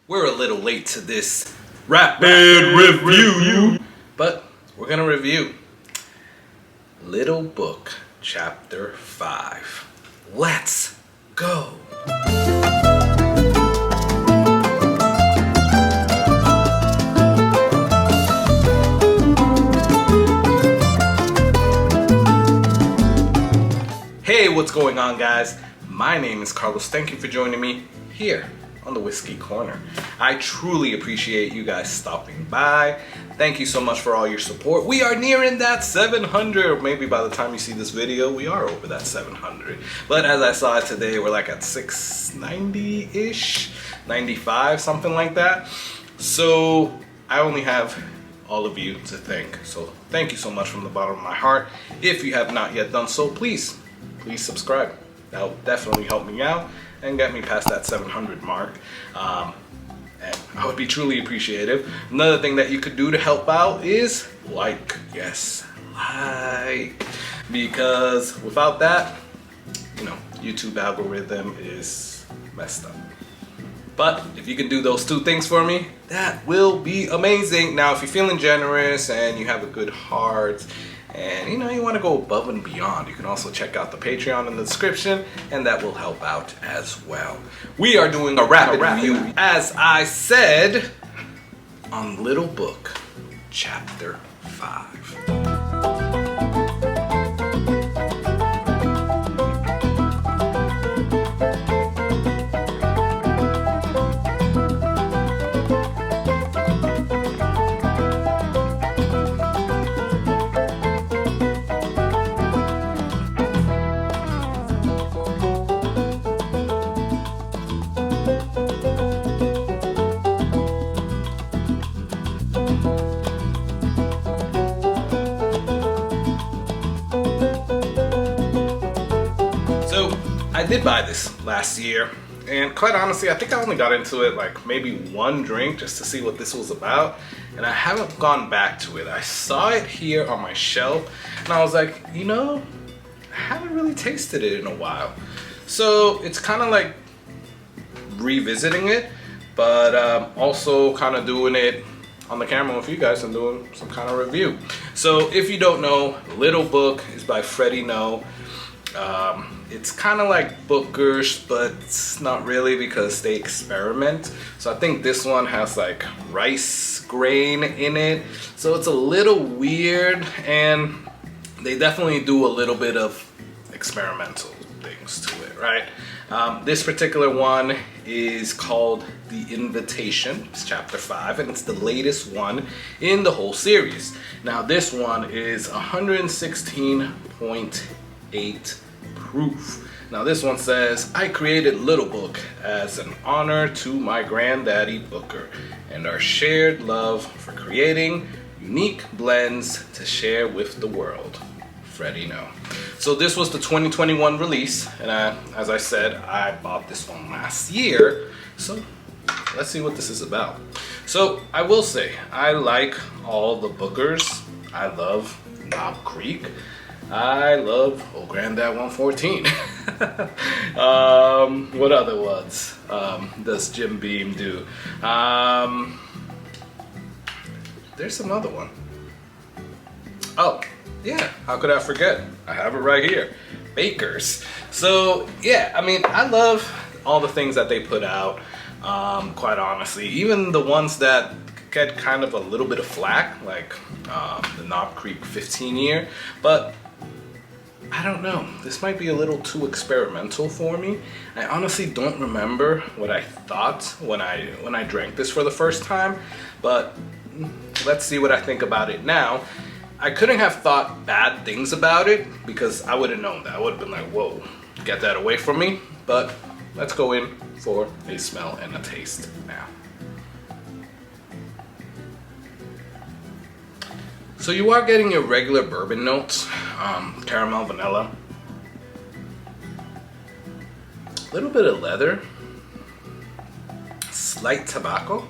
We're a little late to this rapid review, but we're gonna review Little Book Chapter 5. Let's go! Hey, what's going on, guys? My name is Carlos. Thank you for joining me here on the Whiskey Corner. I truly appreciate you guys stopping by. Thank you so much for all your support. We are nearing that 700. Maybe by the time you see this video, we are over that 700. But as I saw it today, we're like at 690-ish, 95, something like that. So I only have all of you to thank. So thank you so much from the bottom of my heart. If you have not yet done so, please subscribe. That will definitely help me out and get me past that 700 mark. And I would be truly appreciative. Another thing that you could do to help out is like. Yes, like. Because without that, YouTube algorithm is messed up. But if you can do those two things for me, that will be amazing. Now, if you're feeling generous and you have a good heart, and you want to go above and beyond, you can also check out the Patreon in the description, and that will help out as well. We are doing a rapid review, as I said, on Little Book Chapter 5. I did buy this last year, and quite honestly, I think I only got into it like maybe one drink just to see what this was about, and I haven't gone back to it. I saw it here on my shelf, and I was like, I haven't really tasted it in a while. So it's kind of like revisiting it, but also kind of doing it on the camera with you guys and doing some kind of review. So if you don't know, Little Book is by Freddie No. It's kind of like Booker's, but it's not really because they experiment. So I think this one has like rice grain in it. So it's a little weird, and they definitely do a little bit of experimental things to it, right? This particular one is called The Invitation. It's chapter 5, and it's the latest one in the whole series. Now this one is 116.8 proof. Now this one says, I created Little Book as an honor to my granddaddy Booker and our shared love for creating unique blends to share with the world. Freddie No. So this was the 2021 release, and as I said, I bought this one last year. So let's see what this is about. So I will say, I like all the Bookers. I love Knob Creek. I love Old Granddad 114. What other ones does Jim Beam do? There's some other one. Oh, yeah, how could I forget? I have it right here. Bakers. So, yeah, I love all the things that they put out, quite honestly. Even the ones that get kind of a little bit of flack, like the Knob Creek 15 year, but I don't know, this might be a little too experimental for me. I honestly don't remember what I thought when I drank this for the first time, but let's see what I think about it now. I couldn't have thought bad things about it because I would have known that. I would have been like, whoa, get that away from me. But let's go in for a smell and a taste now. So you are getting your regular bourbon notes, caramel, vanilla, a little bit of leather, slight tobacco.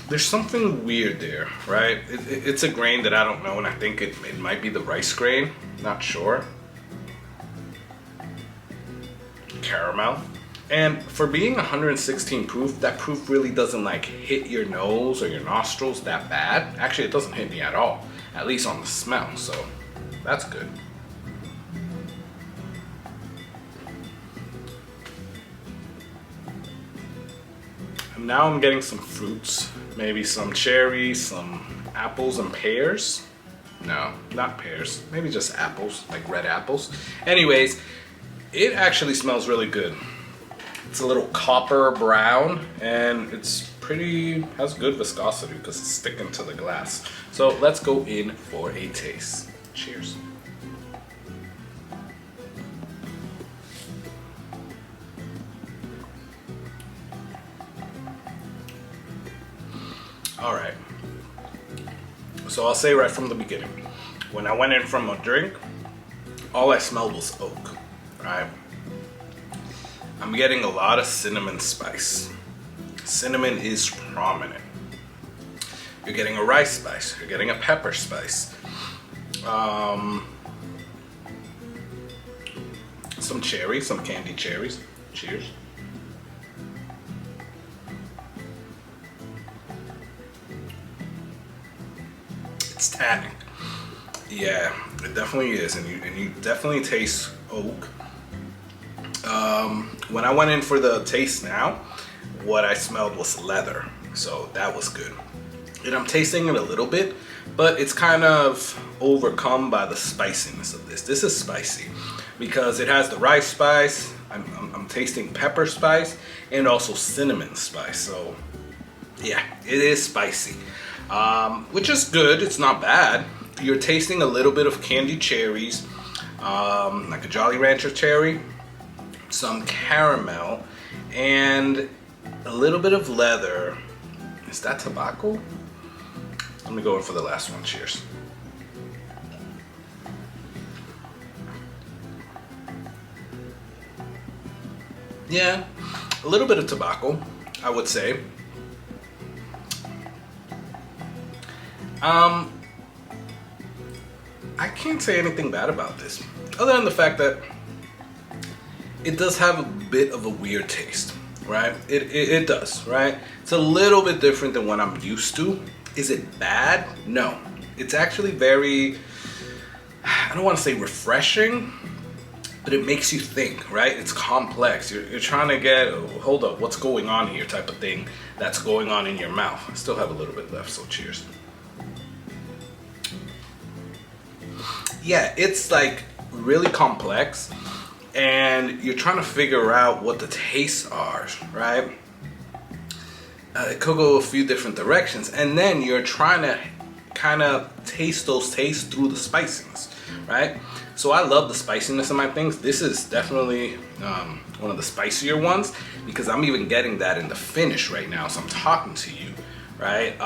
There's something weird there, right? It's a grain that I don't know, and I think it might be the rice grain, not sure. Caramel. And for being 116 proof, that proof really doesn't like hit your nose or your nostrils that bad. Actually, it doesn't hit me at all, at least on the smell, so that's good. And now I'm getting some fruits, maybe some cherries, some apples and pears. No, not pears, maybe just apples, like red apples. Anyways, it actually smells really good. It's a little copper brown and it's has good viscosity because it's sticking to the glass. So let's go in for a taste. Cheers. All right. So I'll say right from the beginning, when I went in from a drink, all I smelled was oak, right? I'm getting a lot of cinnamon spice. Cinnamon is prominent. You're getting a rice spice. You're getting a pepper spice. Some cherries, some candied cherries. Cheers. It's tannic. Yeah, it definitely is, and you definitely taste oak. When I went in for the taste now, what I smelled was leather, so that was good. And I'm tasting it a little bit, but it's kind of overcome by the spiciness of this. This is spicy because it has the rice spice. I'm tasting pepper spice and also cinnamon spice. So yeah, it is spicy, which is good. It's not bad. You're tasting a little bit of candied cherries, like a Jolly Rancher cherry, some caramel, and a little bit of leather. Is that tobacco? Let me go in for the last one. Cheers. Yeah, a little bit of tobacco, I would say. I can't say anything bad about this, other than the fact that it does have a bit of a weird taste, right? It does, right? It's a little bit different than what I'm used to. Is it bad? No. It's actually very, I don't want to say refreshing, but it makes you think, right? It's complex. You're trying to get, oh, hold up, what's going on here type of thing that's going on in your mouth. I still have a little bit left, so cheers. Yeah, it's like really complex and you're trying to figure out what the tastes are, right? It could go a few different directions, and then you're trying to kind of taste those tastes through the spiciness, right? So I love the spiciness of my things. This is definitely one of the spicier ones because I'm even getting that in the finish right now, so I'm talking to you, right?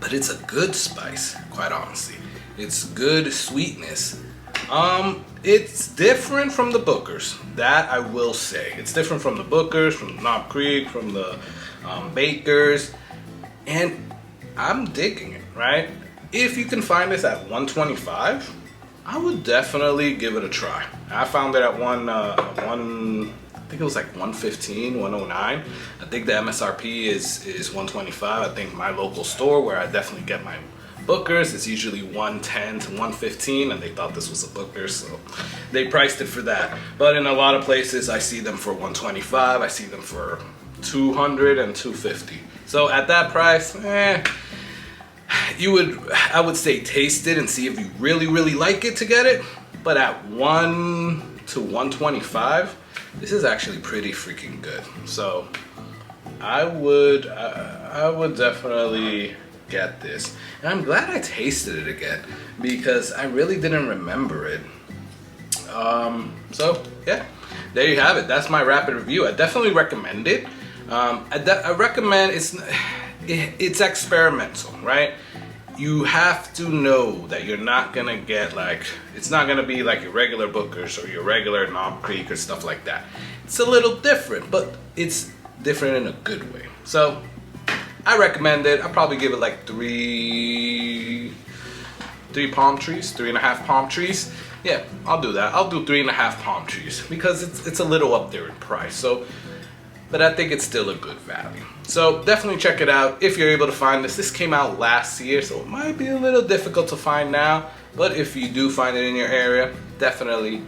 But it's a good spice, quite honestly. It's good sweetness. It's different from the Bookers, that I will say. It's different from the Bookers, from the Knob Creek, from the Bakers, and I'm digging it, right? If you can find this at $125, I would definitely give it a try. I found it at I think it was like $115, $109. I think the MSRP is $125. I think my local store where I definitely get my Bookers is usually $110 to $115, and they thought this was a Booker, so they priced it for that. But in a lot of places, I see them for $125. I see them for $200 and $250. So at that price, I would say taste it and see if you really, really like it to get it. But at $1 to $125, this is actually pretty freaking good. So I would definitely get this. And I'm glad I tasted it again because I really didn't remember it. So yeah, there you have it. That's my rapid review. I definitely recommend it. I recommend it's experimental, right? You have to know that you're not gonna get it's not gonna be like your regular Bookers or your regular Knob Creek or stuff like that. It's a little different, but it's different in a good way. So I recommend it. I'll probably give it like 3 palm trees, 3.5 palm trees. Yeah, I'll do that. I'll do 3.5 palm trees because it's a little up there in price. So, but I think it's still a good value. So definitely check it out if you're able to find this. This came out last year, so it might be a little difficult to find now. But if you do find it in your area, definitely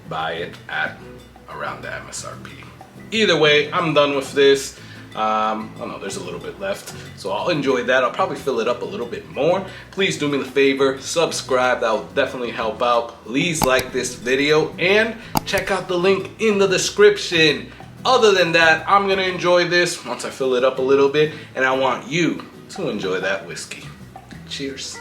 buy it at around the MSRP. Either way, I'm done with this. Oh no, there's a little bit left, so I'll enjoy that. I'll probably fill it up a little bit more. Please do me the favor, subscribe. That will definitely help out. Please like this video and check out the link in the description. Other than that, I'm gonna enjoy this once I fill it up a little bit, and I want you to enjoy that whiskey. Cheers.